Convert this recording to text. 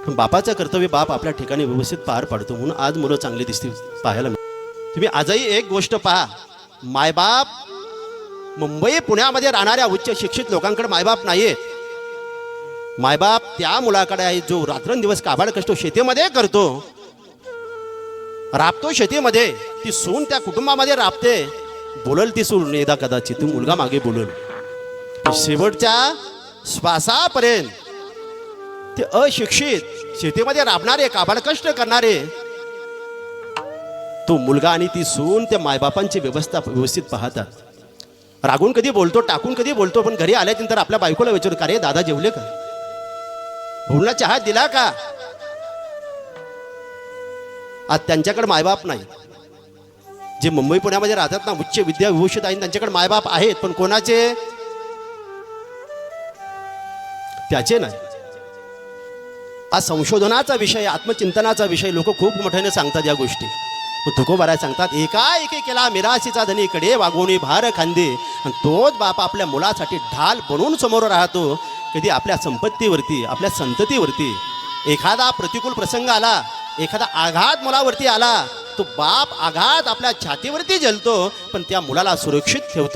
पण बापाचं कर्तव्य बाप आपल्या ठिकाणी व्यवस्थित पार पाडतो, म्हणून आज मुलं चांगली दिसतील पाहायला. तुम्ही आजही एक गोष्ट पहा, मायबाप मुंबई पुण्यामध्ये राहणाऱ्या उच्च शिक्षित लोकांकडे मायबाप नाहीयेत. मायबाप त्या मुलाकडे आहे जो रात्रंदिवस काबाड कष्ट शेतीमध्ये करतो, राबतो शेतीमध्ये. ती सून त्या कुटुंबामध्ये राबते, बोलल ती सून एकदा कदाचित ती मुलगा मागे बोलल. शेवटच्या श्वासापर्यंत ते अशिक्षित शेतीमध्ये राबणारे काबाड कष्ट करणारे तो मुलगा आणि ती सून त्या मायबापांची व्यवस्था व्यवस्थित पाहतात. रागून कधी बोलतो, टाकून कधी बोलतो, पण घरी आल्यानंतर आपल्या बायकोला विचारतो, का रे दादा जेवले का, भुलना चहा दिला का. आज त्यांच्याकडे मायबाप नाही. जे मुंबई पुण्यामध्ये राहतात ना, उच्च विद्या विभूषित आहेत, त्यांच्याकडे मायबाप आहेत, पण कोणाचे, त्याचे नाही. हा संशोधनाचा विषय, आत्मचिंतनाचा विषय. लोक खूप मोठ्याने सांगतात या गोष्टी. तुकोबाराय सांगतात, एकाएकी केला मिराशीचा धनी कडे वागवणी भार खांदे. आणि तोच बाप आपल्या मुलासाठी ढाल बनून समोर राहतो. कधी आपल्या संपत्तीवरती, आपल्या संततीवरती एखादा प्रतिकूल प्रसंग आला, एखादा आघात मुलावरती आला, तो बाप आघात आपल्या छातीवरती झेलतो, पण त्या मुलाला सुरक्षित ठेवतो.